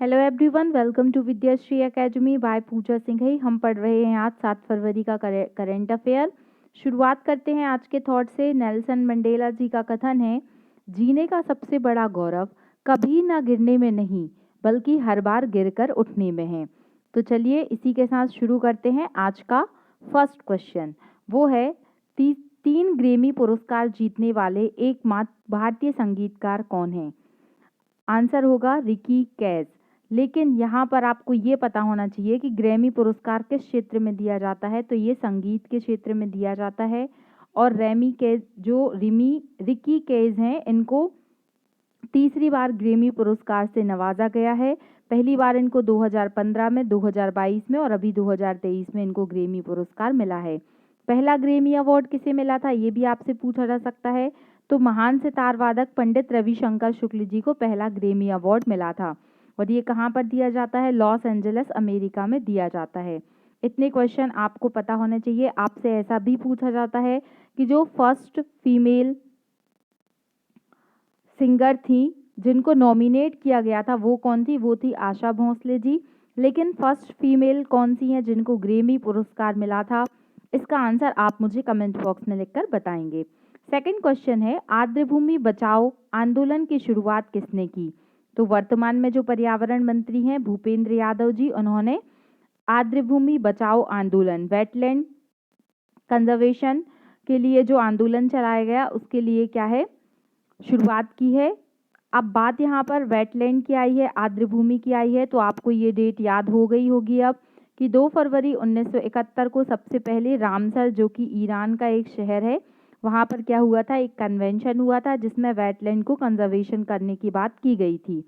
Hello everyone, welcome to Vidyashree academy by Pooja Singhai. हम पढ़ रहे हैं आज 7 फरवरी का करंट अफेयर। शुरुआत करते हैं आज के थॉट से। नेल्सन मंडेला जी का कथन है, जीने का सबसे बड़ा गौरव कभी ना गिरने में नहीं बल्कि हर बार गिरकर उठने में है। तो चलिए इसी के साथ शुरू करते हैं आज का फर्स्ट क्वेश्चन। वो है 3 ग्रैमी पुरस्कार जीतने वाले एकमात्र भारतीय संगीतकार कौन है? आंसर होगा रिकी कैज। लेकिन यहाँ पर आपको ये पता होना चाहिए कि ग्रैमी पुरस्कार किस क्षेत्र में दिया जाता है, तो ये संगीत के क्षेत्र में दिया जाता है। और रिकी कैज हैं, इनको तीसरी बार ग्रैमी पुरस्कार से नवाजा गया है। पहली बार इनको 2015 में, 2022 में और अभी 2023 में इनको ग्रैमी पुरस्कार मिला है। पहला ग्रैमी अवार्ड किसे मिला था, ये भी आपसे पूछा जा सकता है। तो महान सितार वादक पंडित रविशंकर शुक्ल जी को पहला ग्रैमी अवार्ड मिला था। और ये कहाँ पर दिया जाता है? लॉस एंजलिस, अमेरिका में दिया जाता है। इतने क्वेश्चन आपको पता होने चाहिए। आपसे ऐसा भी पूछा जाता है कि जो फर्स्ट फीमेल सिंगर थी जिनको नॉमिनेट किया गया था वो कौन थी? वो थी आशा भोसले जी। लेकिन फर्स्ट फीमेल कौन सी हैं जिनको ग्रैमी पुरस्कार मिला था? इसका आंसर आप मुझे कमेंट बॉक्स में लिखकर बताएंगे। सेकंड क्वेश्चन है, आर्द्रभूमि बचाओ आंदोलन की शुरुआत किसने की? तो वर्तमान में जो पर्यावरण मंत्री हैं भूपेंद्र यादव जी, उन्होंने आर्द्रभूमि बचाओ आंदोलन, वेटलैंड कंजर्वेशन के लिए जो आंदोलन चलाया गया उसके लिए क्या है, शुरुआत की है। अब बात यहाँ पर वेटलैंड की आई है, आर्द्रभूमि की आई है, तो आपको ये डेट याद हो गई होगी अब कि 2 फरवरी 1971 को सबसे पहले रामसर, जो कि ईरान का एक शहर है, वहाँ पर क्या हुआ था, एक कन्वेंशन हुआ था जिसमें वेटलैंड को कंजर्वेशन करने की बात की गई थी।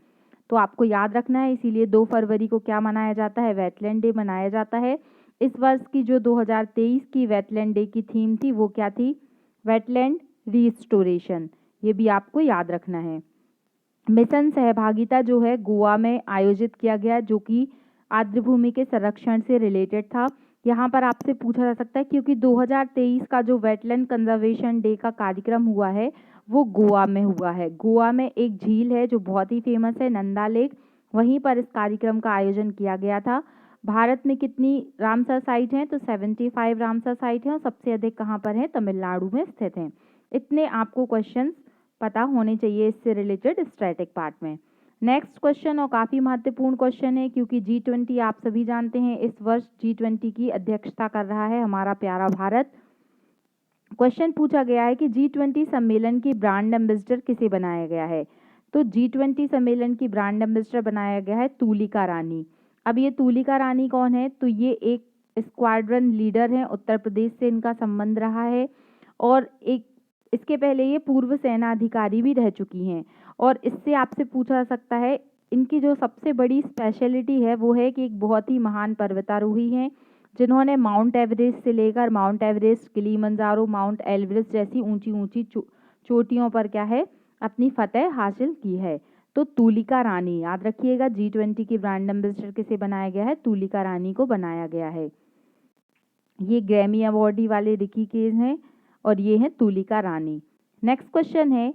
तो आपको याद रखना है, इसीलिए 2 फरवरी को क्या मनाया जाता है? वेटलैंड डे मनाया जाता है। इस वर्ष की जो 2023 की वेटलैंड डे की थीम थी वो क्या थी? Wetland restoration. ये भी आपको याद रखना है। मिशन सहभागिता जो है गोवा में आयोजित किया गया, जो कि आर्द्रभूमि के संरक्षण से रिलेटेड था। यहाँ पर आपसे पूछा जा सकता है क्योंकि 2023 का जो वेटलैंड कंजर्वेशन डे का कार्यक्रम हुआ है वो गोवा में हुआ है। गोवा में एक झील है जो बहुत ही फेमस है, नंदा लेक, वहीं पर इस कार्यक्रम का आयोजन किया गया था। भारत में कितनी रामसर साइट हैं? तो 75 रामसर साइट हैं और सबसे अधिक कहाँ पर हैं? तमिलनाडु में स्थित हैं। इतने आपको क्वेश्चंस पता होने चाहिए इससे रिलेटेड स्टैटिक पार्ट में। नेक्स्ट क्वेश्चन और काफ़ी महत्वपूर्ण क्वेश्चन है क्योंकि G20 आप सभी जानते हैं इस वर्ष G20 की अध्यक्षता कर रहा है हमारा प्यारा भारत। क्वेश्चन पूछा गया है कि G20 सम्मेलन की ब्रांड एम्बेसडर किसे बनाया गया है? तो G20 सम्मेलन की ब्रांड एम्बेसडर बनाया गया है तुलिका रानी। अब ये तुलिका रानी कौन है? तो ये एक स्क्वाड्रन लीडर हैं, उत्तर प्रदेश से इनका संबंध रहा है और इसके पहले ये पूर्व सेना अधिकारी भी रह चुकी हैं। और इससे आपसे पूछा जा सकता है, इनकी जो सबसे बड़ी स्पेशलिटी है वो है कि एक बहुत ही महान पर्वतारोही हैं जिन्होंने माउंट एवरेस्ट से लेकर mount Everest, Kilimanjaro, mount Elbrus जैसी ऊंची ऊंची चोटियों पर क्या है, अपनी फतेह हासिल की है। तो तुलिका रानी याद रखिएगा। G20 की ब्रांड एम्बेसडर किसे बनाया गया है? तुलिका रानी को बनाया गया है। ये ग्रैमी अवार्डी वाले रिकी केज हैं और ये हैं तुलिका रानी। नेक्स्ट क्वेश्चन है,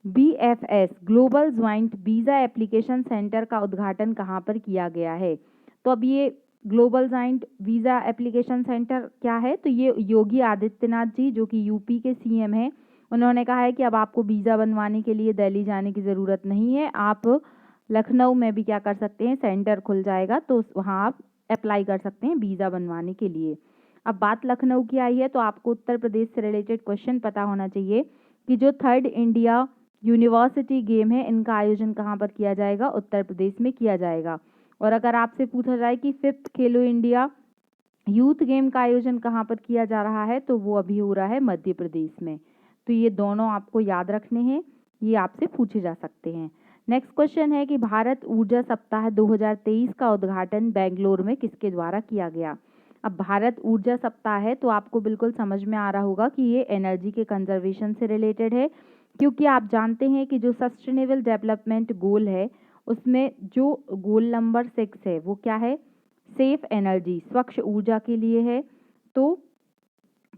BFS global joint visa application centre का उद्घाटन कहाँ पर किया गया है? तो अब ये global joint visa application centre क्या है? तो ये योगी आदित्यनाथ जी, जो कि यूपी के CM हैं, उन्होंने कहा है कि अब आपको वीज़ा बनवाने के लिए दिल्ली जाने की ज़रूरत नहीं है, आप लखनऊ में भी क्या कर सकते हैं, सेंटर खुल जाएगा तो वहाँ आप अप्लाई कर सकते हैं वीज़ा बनवाने के लिए। अब बात लखनऊ की आई है तो आपको उत्तर प्रदेश से रिलेटेड क्वेश्चन पता होना चाहिए कि जो 3rd इंडिया यूनिवर्सिटी गेम है इनका आयोजन कहाँ पर किया जाएगा? उत्तर प्रदेश में किया जाएगा। और अगर आपसे पूछा जाए कि 5th खेलो इंडिया यूथ गेम का आयोजन कहाँ पर किया जा रहा है, तो वो अभी हो रहा है मध्य प्रदेश में। तो ये दोनों आपको याद रखने हैं, ये आपसे पूछे जा सकते हैं। नेक्स्ट क्वेश्चन है कि भारत ऊर्जा सप्ताह 2023 का उद्घाटन बेंगलोर में किसके द्वारा किया गया? अब भारत ऊर्जा सप्ताह है तो आपको बिल्कुल समझ में आ रहा होगा कि ये एनर्जी के कंजर्वेशन से रिलेटेड है, क्योंकि आप जानते हैं कि जो सस्टेनेबल डेवलपमेंट गोल है उसमें जो गोल नंबर 6 है वो क्या है? सेफ एनर्जी, स्वच्छ ऊर्जा के लिए है। तो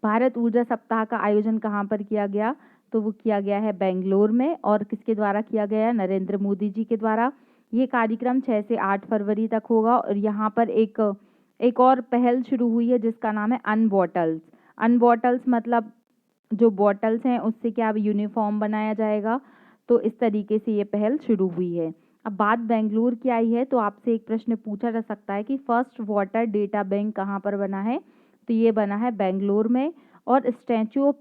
भारत ऊर्जा सप्ताह का आयोजन कहाँ पर किया गया? तो वो किया गया है बेंगलोर में। और किसके द्वारा किया गया? नरेंद्र मोदी जी के द्वारा। ये कार्यक्रम 6 से 8 फरवरी तक होगा और यहाँ पर एक और पहल शुरू हुई है जिसका नाम है अनबॉटल्स। अनबॉटल्स मतलब जो बॉटल्स हैं उससे क्या अब यूनिफॉर्म बनाया जाएगा, तो इस तरीके से ये पहल शुरू हुई है। अब बात बेंगलुरु की आई है तो आपसे एक प्रश्न पूछा जा सकता है कि फर्स्ट वाटर डेटा बैंक कहाँ पर बना है, तो ये बना है बेंगलुरु में। और स्टैचू ऑफ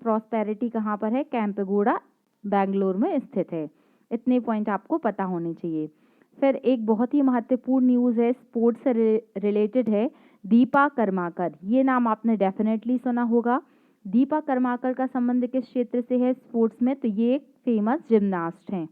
प्रॉस्पेरिटी कहाँ पर है, कैंपेगौड़ा बेंगलुरु में स्थित है। इतने पॉइंट आपको पता होने चाहिए। फिर एक बहुत ही महत्वपूर्ण न्यूज़ है, स्पोर्ट्स से रिलेटेड है। दीपा कर्माकर, ये नाम आपने डेफिनेटली सुना होगा। दीपा कर्माकर का संबंध किस क्षेत्र से है स्पोर्ट्स में, तो ये एक फेमस जिम्नास्ट हैं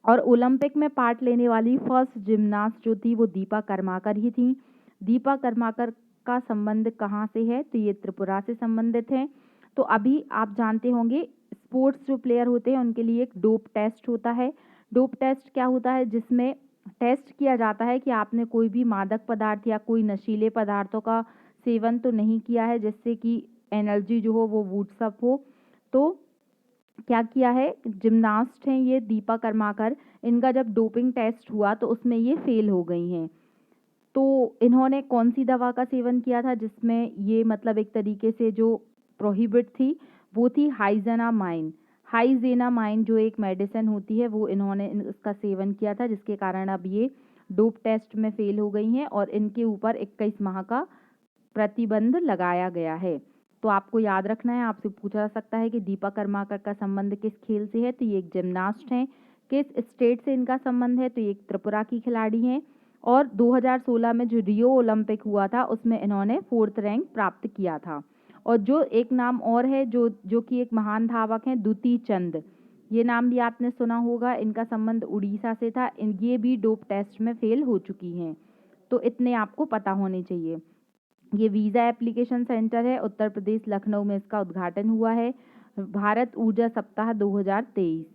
और ओलंपिक में पार्ट लेने वाली फर्स्ट जिम्नास्ट जो थी वो दीपा कर्माकर ही थी। दीपा कर्माकर का संबंध कहाँ से है, तो ये त्रिपुरा से संबंधित है। तो अभी आप जानते होंगे स्पोर्ट्स जो प्लेयर होते हैं उनके लिए एक डोप टेस्ट होता है। डोप टेस्ट क्या होता है, जिसमें टेस्ट किया जाता है कि आपने कोई भी मादक पदार्थ या कोई नशीले पदार्थों का सेवन तो नहीं किया है जिससे कि एनर्जी जो हो वो बूस्टअप हो। तो क्या किया है, जिम्नास्ट हैं ये दीपा कर्माकर, इनका जब डोपिंग टेस्ट हुआ तो उसमें ये फेल हो गई हैं। तो इन्होंने कौन सी दवा का सेवन किया था जिसमें ये मतलब एक तरीके से जो प्रोहिबिट थी वो थी हाइजेनामाइन जो एक मेडिसिन होती है वो इन्होंने इसका सेवन किया था, जिसके कारण अब ये डोप टेस्ट में फेल हो गई हैं और इनके ऊपर 21 माह का प्रतिबंध लगाया गया है। तो आपको याद रखना है, आपसे पूछा जा सकता है कि दीपा कर्माकर का संबंध किस खेल से है, तो ये एक जिम्नास्ट हैं। किस स्टेट से इनका संबंध है, तो ये एक त्रिपुरा की खिलाड़ी हैं। और 2016 में जो रियो ओलंपिक हुआ था उसमें इन्होंने 4th रैंक प्राप्त किया था। और जो एक नाम और है जो कि एक महान धावक हैं दुती चंद, ये नाम भी आपने सुना होगा, इनका संबंध उड़ीसा से था। ये भी डोप टेस्ट में फेल हो चुकी हैं। तो इतने आपको पता होने चाहिए। ये वीज़ा एप्लीकेशन सेंटर है, उत्तर प्रदेश लखनऊ में इसका उद्घाटन हुआ है। भारत ऊर्जा सप्ताह 2023।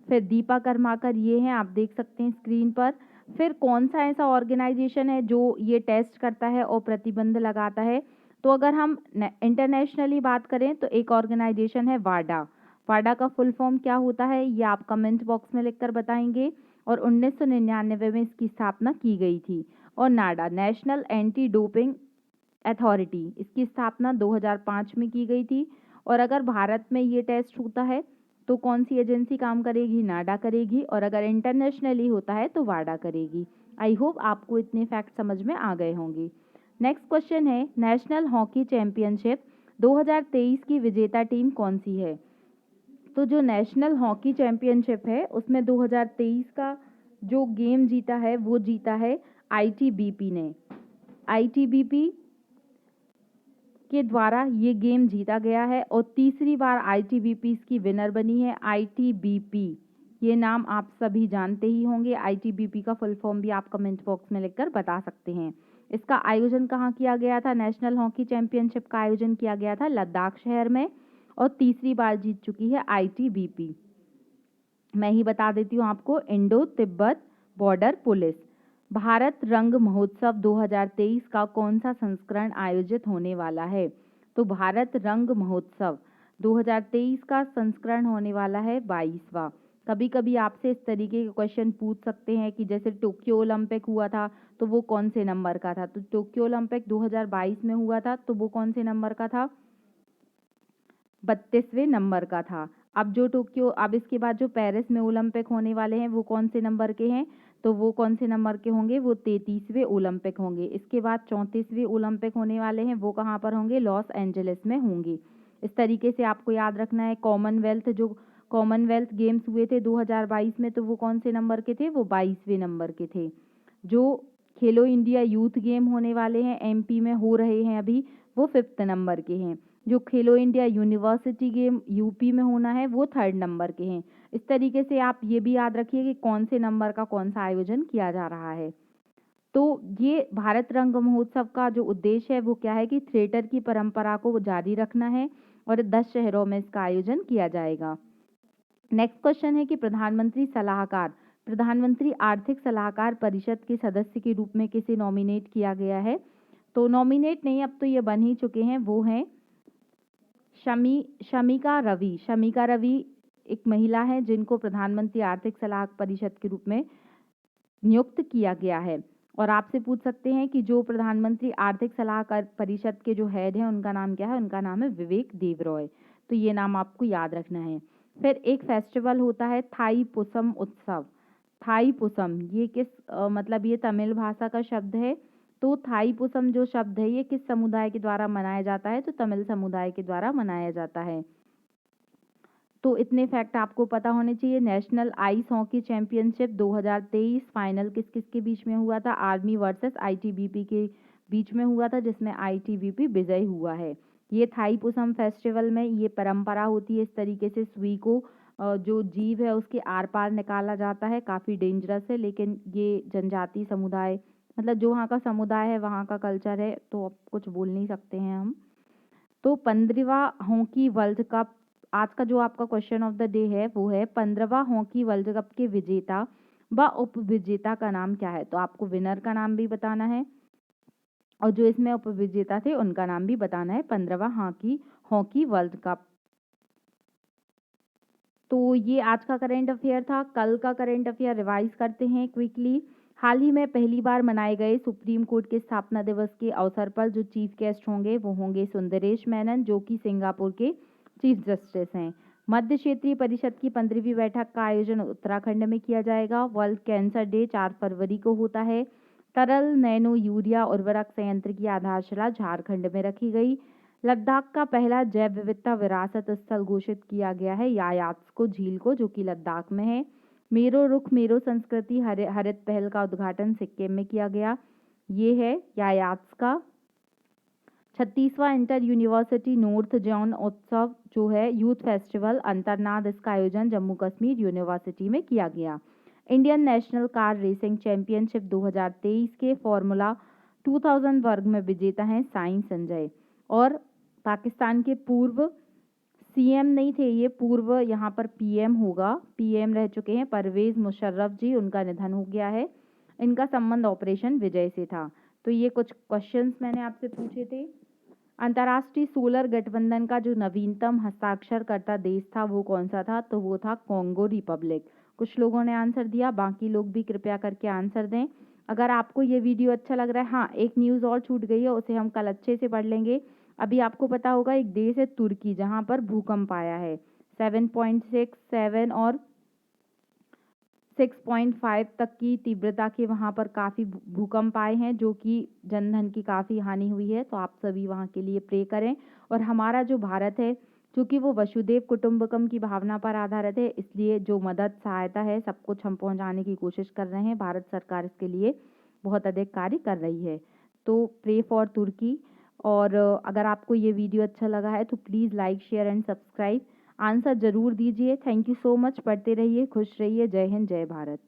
फिर दीपा कर्माकर ये हैं, आप देख सकते हैं स्क्रीन पर। फिर कौन सा ऐसा ऑर्गेनाइजेशन है जो ये टेस्ट करता है और प्रतिबंध लगाता है, तो अगर हम इंटरनेशनली बात करें तो एक ऑर्गेनाइजेशन है वाडा। वाडा का फुल फॉर्म क्या होता है ये आप कमेंट बॉक्स में लिखकर बताएंगे। और 1999 में इसकी स्थापना की गई थी। और नाडा, नेशनल एंटी डोपिंग अथॉरिटी, इसकी स्थापना 2005 में की गई थी। और अगर भारत में ये टेस्ट होता है तो कौन सी एजेंसी काम करेगी, नाडा करेगी। और अगर इंटरनेशनली होता है तो वाडा करेगी। आई होप आपको इतने फैक्ट समझ में आ गए होंगे। नेक्स्ट क्वेश्चन है, नेशनल हॉकी चैंपियनशिप 2023 की विजेता टीम कौन सी है। तो जो नेशनल हॉकी चैंपियनशिप है उसमें 2023 का जो गेम जीता है वो जीता है आईटीबीपी ने। आईटीबीपी के द्वारा ये गेम जीता गया है और तीसरी बार आईटीबीपी इसकी विनर बनी है। आईटीबीपी ये नाम आप सभी जानते ही होंगे। आईटीबीपी का फुल फॉर्म भी आप कमेंट बॉक्स में लिखकर बता सकते हैं। इसका आयोजन कहाँ किया गया था, नेशनल हॉकी चैंपियनशिप का आयोजन किया गया था लद्दाख शहर में और तीसरी बार जीत चुकी है आईटीबीपी। मैं ही बता देती हूँ आपको, Indo Tibet border police. Bharat रंग महोत्सव 2023 का कौन सा संस्करण आयोजित होने वाला है, तो भारत रंग महोत्सव 2023 का संस्करण होने वाला है 22वां। कभी कभी आपसे इस तरीके के क्वेश्चन पूछ सकते हैं कि जैसे टोक्यो ओलंपिक हुआ था तो वो कौन से नंबर का था, तो टोक्यो ओलंपिक 2022 में हुआ था तो वो कौन से नंबर का था, 32वें नंबर का था। अब इसके बाद जो पेरिस में ओलंपिक होने वाले हैं वो कौन से नंबर के हैं, तो वो कौन से नंबर के होंगे, वो 33वें ओलंपिक होंगे। इसके बाद 34वें ओलंपिक होने वाले हैं, वो कहाँ पर होंगे, लॉस एंजलिस में होंगे। इस तरीके से आपको याद रखना है। कॉमनवेल्थ गेम्स हुए थे 2022 में तो वो कौन से नंबर के थे, वो 22वें नंबर के थे। जो खेलो इंडिया यूथ गेम होने वाले हैं एमपी में हो रहे हैं अभी, वो 5th नंबर के हैं। जो खेलो इंडिया यूनिवर्सिटी गेम यूपी में होना है वो 3rd नंबर के हैं। इस तरीके से आप ये भी याद रखिए कि कौन से नंबर का कौन सा आयोजन किया जा रहा है। तो ये भारत रंग महोत्सव का जो उद्देश्य है वो क्या है कि थिएटर की परंपरा को जारी रखना है और 10 शहरों में इसका आयोजन किया जाएगा। नेक्स्ट क्वेश्चन है कि प्रधानमंत्री आर्थिक सलाहकार परिषद के सदस्य के रूप में किसे नॉमिनेट किया गया है, तो नॉमिनेट नहीं, अब तो ये बन ही चुके हैं, वो हैं शमिका रवि। शमिका रवि एक महिला हैं जिनको प्रधानमंत्री आर्थिक सलाह परिषद के रूप में नियुक्त किया गया है। और आपसे पूछ सकते हैं कि जो प्रधानमंत्री आर्थिक सलाहकार परिषद के जो हेड हैं उनका नाम क्या है? उनका नाम है विवेक देबरॉय। तो ये नाम आपको याद रखना है। फिर एक फेस्टिवल होता है थाईपुसम उत्सव। थाईपुसम ये मतलब ये तमिल भाषा का शब्द है। तो थाईपुसम जो शब्द है ये किस समुदाय के द्वारा मनाया जाता है? तो तमिल समुदाय के द्वारा मनाया जाता है। तो इतने फैक्ट आपको पता होने चाहिए। National ice hockey championship 2023 final किस किस के बीच में हुआ था? आर्मी वर्सेस आईटीबीपी के बीच में हुआ था, जिसमें आईटीबीपी विजयी हुआ है। ये थाईपुसम फेस्टिवल में ये परंपरा होती है, इस तरीके से सुई को जो जीव है उसके आर पार निकाला जाता है। काफ़ी डेंजरस है, लेकिन ये जनजाति समुदाय मतलब जो वहाँ का समुदाय है, वहाँ का कल्चर है, तो अब कुछ बोल नहीं सकते हैं हम। तो 15वां हॉकी वर्ल्ड कप, आज का जो आपका क्वेश्चन ऑफ द डे है वो है 15वां हॉकी वर्ल्ड कप के विजेता व उपविजेता का नाम क्या है? तो आपको विनर का नाम भी बताना है और जो इसमें उपविजेता थे उनका नाम भी बताना है। 15वां हॉकी वर्ल्ड कप। तो ये आज का करंट अफेयर था। कल का करंट अफेयर रिवाइज करते हैं क्विकली। हाल ही में पहली बार मनाए गए सुप्रीम कोर्ट के स्थापना दिवस के अवसर पर जो चीफ गेस्ट होंगे वो होंगे सुंदरेश मेनन, जो कि सिंगापुर के चीफ जस्टिस हैं। मध्य क्षेत्रीय परिषद की 15वीं बैठक का आयोजन उत्तराखंड में किया जाएगा। वर्ल्ड कैंसर डे 4 फरवरी को होता है। तरल नैनो यूरिया उर्वरक संयंत्र की आधारशिला झारखंड में रखी गई। लद्दाख का पहला जैव विविधता विरासत स्थल घोषित किया गया है यायात्सको झील को, जो कि लद्दाख में है। मेरो रुख मेरो संस्कृति हरित पहल का उद्घाटन सिक्किम में किया गया। ये है यायात्सका। 36वां इंटर यूनिवर्सिटी नॉर्थ जोन उत्सव जो है यूथ फेस्टिवल अंतरनाद, इसका आयोजन जम्मू कश्मीर यूनिवर्सिटी में किया गया। Indian national car racing championship 2023 के फॉर्मूला 2000 वर्ग में विजेता हैं साई संजय। और पाकिस्तान के पूर्व सीएम नहीं थे ये, पूर्व यहाँ पर पीएम होगा, पीएम रह चुके हैं परवेज मुशर्रफ जी, उनका निधन हो गया है। इनका संबंध ऑपरेशन विजय से था। तो ये कुछ क्वेश्चंस मैंने आपसे पूछे थे। अंतर्राष्ट्रीय सोलर गठबंधन का जो नवीनतम हस्ताक्षरकर्ता देश था वो कौन सा था? तो वो था कॉन्गो रिपब्लिक। कुछ लोगों ने आंसर दिया, बाकी लोग भी कृपया करके आंसर दें। अगर आपको ये वीडियो अच्छा लग रहा है, हाँ एक न्यूज़ और छूट गई है, उसे हम कल अच्छे से पढ़ लेंगे। अभी आपको पता होगा एक देश है तुर्की, जहाँ पर भूकंप आया है 7.6, 7 और 6.5 तक की तीव्रता के वहाँ पर काफ़ी भूकंप आए हैं, जो कि जनधन की काफ़ी हानि हुई है। तो आप सभी वहाँ के लिए प्रे करें। और हमारा जो भारत है, चूँकि वो वसुदेव कुटुंबकम की भावना पर आधारित है, इसलिए जो मदद सहायता है सब कुछ हम पहुँचाने की कोशिश कर रहे हैं। भारत सरकार इसके लिए बहुत अधिक कार्य कर रही है। तो प्रे फॉर तुर्की। और अगर आपको ये वीडियो अच्छा लगा है तो please like, share and subscribe. Answer ज़रूर दीजिए। Thank you so much. पढ़ते रहिए, खुश रहिए। जय हिंद, जय भारत।